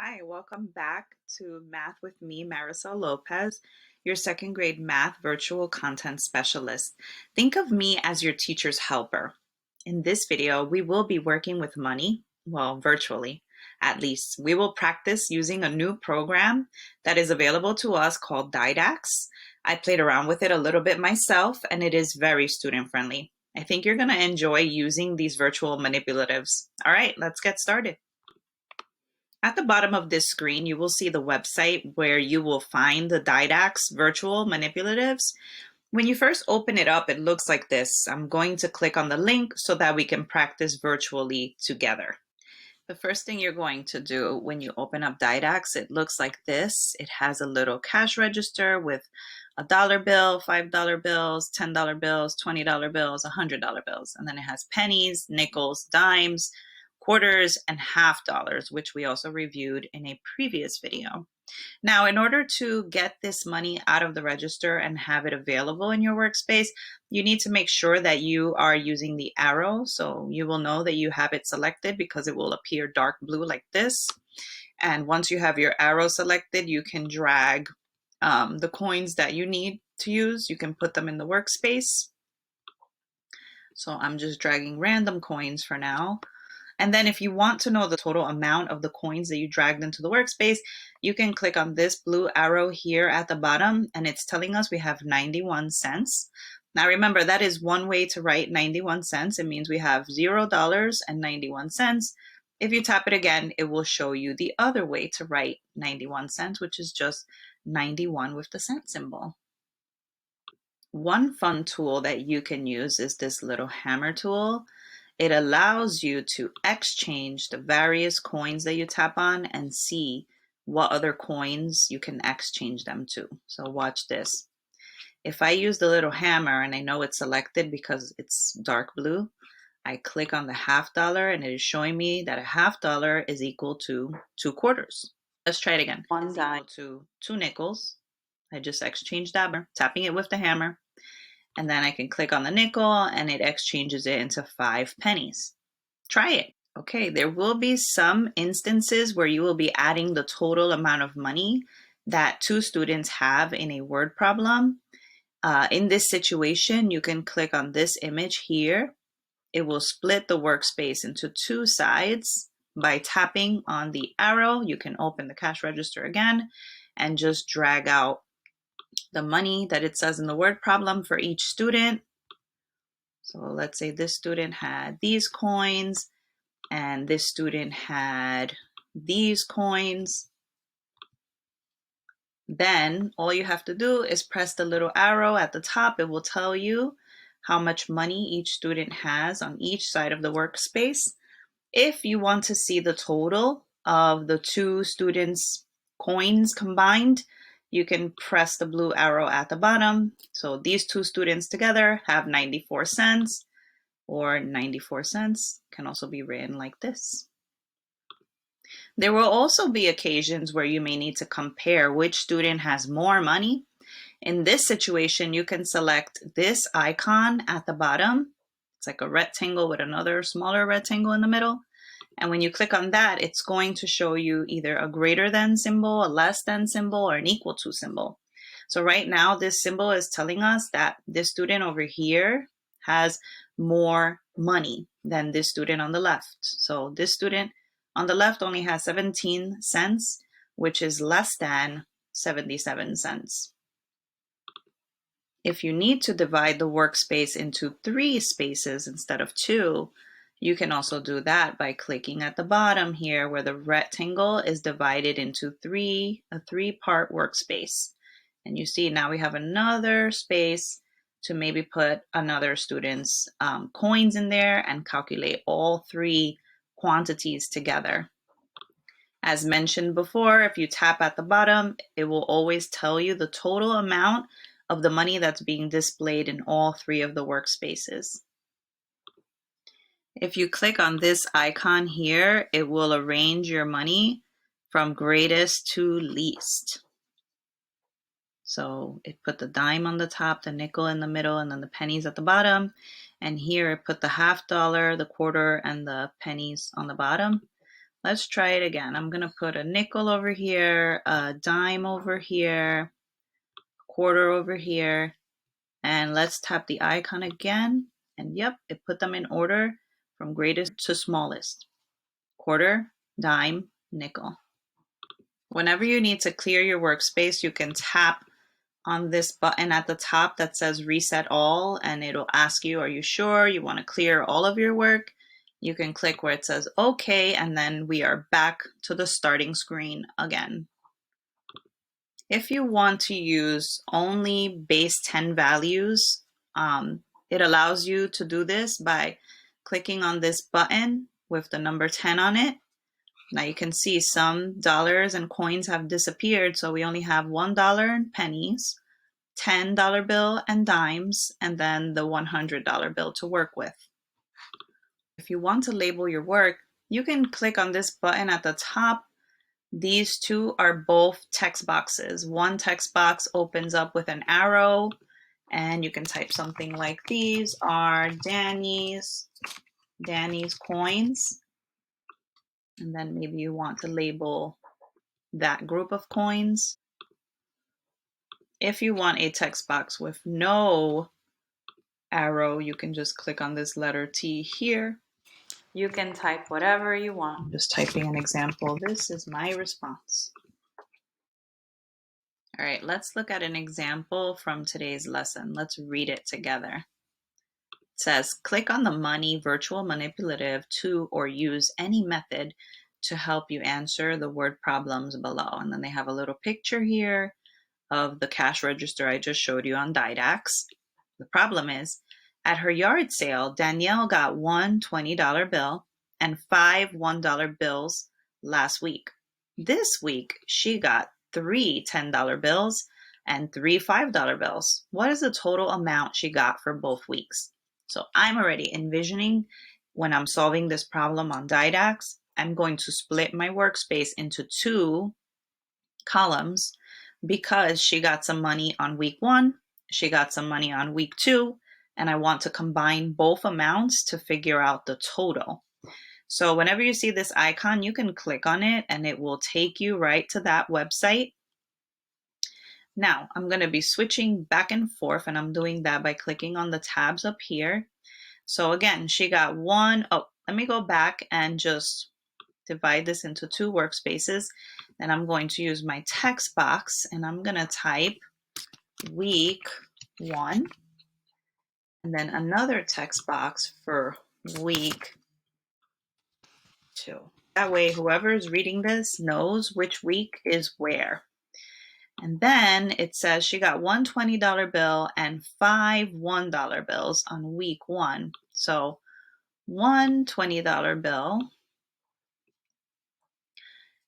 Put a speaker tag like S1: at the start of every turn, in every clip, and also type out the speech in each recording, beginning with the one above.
S1: Hi, welcome back to Math with me, Marisol Lopez, your second grade math virtual content specialist. Think of me as your teacher's helper. In this video, we will be working with money, well, virtually at least. We will practice using a new program that is available to us called Didax. I played around with it a little bit myself, and it is very student friendly. I think you're going to enjoy using these virtual manipulatives. All right, let's get started. At the bottom of this screen, you will see the website where you will find the Didax virtual manipulatives. When you first open it up, it looks like this. I'm going to click on the link so that we can practice virtually together. The first thing you're going to do when you open up Didax, it looks like this. It has a little cash register with $1 bill, $5 bills, $10 bills, $20 bills, $100 bills. And then it has pennies, nickels, dimes, quarters, and half dollars, which we also reviewed in a previous video. Now, in order to get this money out of the register and have it available in your workspace, you need to make sure that you are using the arrow. So you will know that you have it selected because it will appear dark blue like this. And once you have your arrow selected, you can drag the coins that you need to use. You can put them in the workspace. So I'm just dragging random coins for now. And then if you want to know the total amount of the coins that you dragged into the workspace, you can click on this blue arrow here at the bottom, and it's telling us we have 91 cents. Now remember, that is one way to write 91 cents. It means we have $0.91. If you tap it again, it will show you the other way to write 91 cents, which is just 91 with the cent symbol. One fun tool that you can use is this little hammer tool. It allows you to exchange the various coins that you tap on and see what other coins you can exchange them to. So watch this. If I use the little hammer and I know it's selected because it's dark blue, I click on the half dollar and it is showing me that a half dollar is equal to 2 quarters. Let's try it again. One dime to 2 nickels. I just exchanged that, tapping it with the hammer. And then I can click on the nickel and it exchanges it into 5 pennies. Try it. Okay, there will be some instances where you will be adding the total amount of money that 2 students have in a word problem. In this situation, you can click on this image here. It will split the workspace into 2 sides. By tapping on the arrow, you can open the cash register again and just drag out the money that it says in the word problem for each student. So let's say this student had these coins and this student had these coins. Then all you have to do is press the little arrow at the top. It will tell you how much money each student has on each side of the workspace. If you want to see the total of the 2 students' coins combined, you can press the blue arrow at the bottom. So these 2 students together have 94 cents, or 94 cents can also be written like this. There will also be occasions where you may need to compare which student has more money. In this situation, you can select this icon at the bottom. It's like a rectangle with another smaller rectangle in the middle. And when you click on that, it's going to show you either a greater than symbol, a less than symbol, or an equal to symbol. So right now, this symbol is telling us that this student over here has more money than this student on the left. So this student on the left only has 17 cents, which is less than 77 cents. If you need to divide the workspace into 3 spaces instead of 2, you can also do that by clicking at the bottom here where the rectangle is divided into a 3-part workspace. And you see now we have another space to maybe put another student's coins in there and calculate all 3 quantities together. As mentioned before, if you tap at the bottom, it will always tell you the total amount of the money that's being displayed in all 3 of the workspaces. If you click on this icon here, it will arrange your money from greatest to least. So it put the dime on the top, the nickel in the middle, and then the pennies at the bottom. And here it put the half dollar, the quarter, and the pennies on the bottom. Let's try it again. I'm going to put a nickel over here, a dime over here, quarter over here, and let's tap the icon again. And yep, it put them in order from greatest to smallest. Quarter, dime, nickel. Whenever you need to clear your workspace, you can tap on this button at the top that says reset all, and it'll ask you, are you sure you want to clear all of your work? You can click where it says okay, and then we are back to the starting screen again. If you want to use only base 10 values, it allows you to do this by clicking on this button with the number 10 on it. Now you can see some dollars and coins have disappeared, so we only have $1 and pennies, $10 bill and dimes, and then the $100 bill to work with. If you want to label your work, you can click on this button at the top. These two are both text boxes. One text box opens up with an arrow, and you can type something like these are Danny's coins. And then maybe you want to label that group of coins. If you want a text box with no arrow, you can just click on this letter T here. You can type whatever you want. I'm just typing an example. This is my response. All right, let's look at an example from today's lesson. Let's read it together. It says, click on the money virtual manipulative to or use any method to help you answer the word problems below. And then they have a little picture here of the cash register I just showed you on Didax. The problem is, at her yard sale, Danielle got one $20 bill and five $1 bills last week. This week, she got three $10 bills and three $5 bills. What is the total amount she got for both weeks? So I'm already envisioning when I'm solving this problem on Didax, I'm going to split my workspace into two columns because she got some money on week 1, she got some money on week 2, and I want to combine both amounts to figure out the total. So whenever you see this icon, you can click on it and it will take you right to that website. Now, I'm going to be switching back and forth, and I'm doing that by clicking on the tabs up here. So again, she got one. Oh, let me go back and just divide this into two workspaces. Then I'm going to use my text box and I'm going to type week 1 and then another text box for week 2. That way, whoever is reading this knows which week is where. And then it says she got one $20 bill and five $1 bills on week 1. So one $20 bill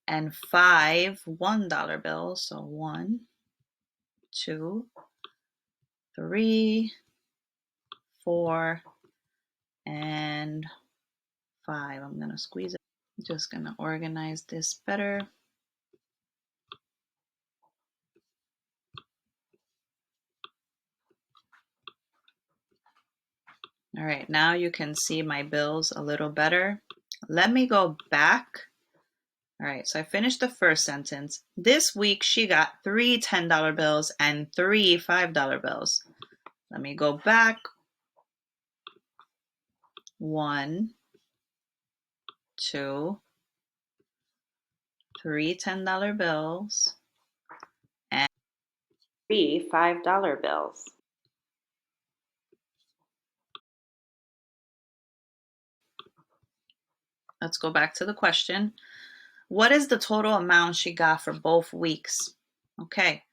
S1: and five $1 bills. So 1, 2, 3, 4, and 5. I'm going to squeeze it. I'm just going to organize this better. All right, now you can see my bills a little better. Let me go back. All right, so I finished the first sentence. This week she got three $10 bills and three $5 bills. Let me go back. 1, 2, 3 $10 bills and three $5 bills. Let's go back to the question. What is the total amount she got for both weeks? Okay,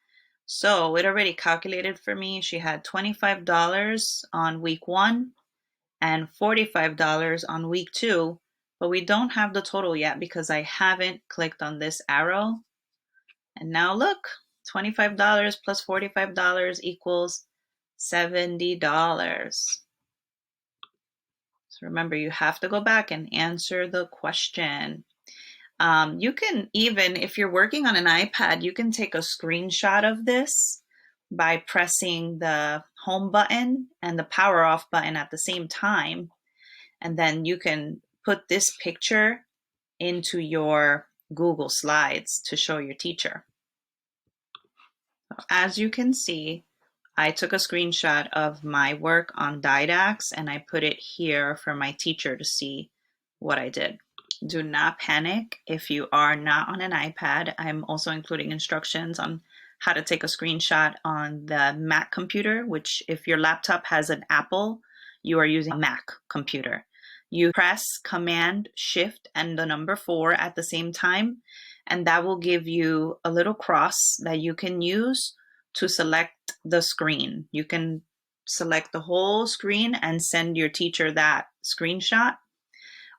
S1: so it already calculated for me. She had $25 on week 1 and $45 on week 2, but we don't have the total yet because I haven't clicked on this arrow. And now look, $25 plus $45 equals $70. So remember, you have to go back and answer the question. You can even, if you're working on an iPad, you can take a screenshot of this by pressing the home button and the power off button at the same time. And then you can put this picture into your Google Slides to show your teacher. As you can see, I took a screenshot of my work on Didax and I put it here for my teacher to see what I did. Do not panic if you are not on an iPad. I'm also including instructions on how to take a screenshot on the Mac computer, which if your laptop has an Apple, you are using a Mac computer. You press Command, Shift, and the number 4 at the same time, and that will give you a little cross that you can use to select the screen. You can select the whole screen and send your teacher that screenshot.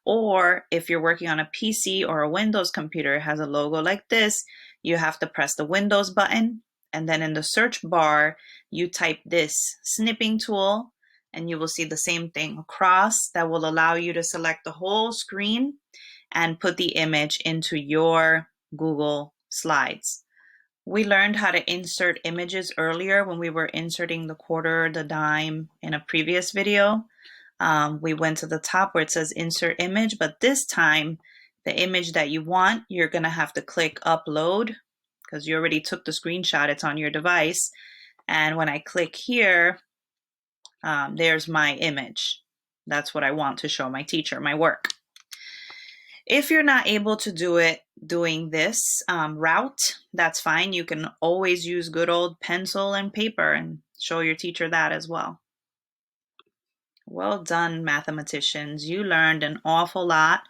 S1: Or if you're working on a PC or a Windows computer, it has a logo like this, you have to press the Windows button. And then in the search bar, you type this snipping tool, and you will see the same thing across that will allow you to select the whole screen and put the image into your Google Slides. We learned how to insert images earlier when we were inserting the quarter, the dime in a previous video. We went to the top where it says insert image, but this time the image that you want, you're going to have to click upload because you already took the screenshot. It's on your device. And when I click here, there's my image. That's what I want to show my teacher, my work. If you're not able to do it doing this route, that's fine. You can always use good old pencil and paper and show your teacher that as well. Well done, mathematicians. You learned an awful lot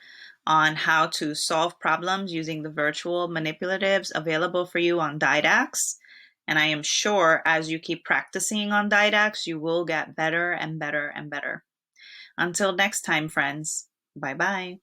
S1: on how to solve problems using the virtual manipulatives available for you on Didax. And I am sure as you keep practicing on Didax, you will get better and better and better. Until next time, friends. Bye-bye.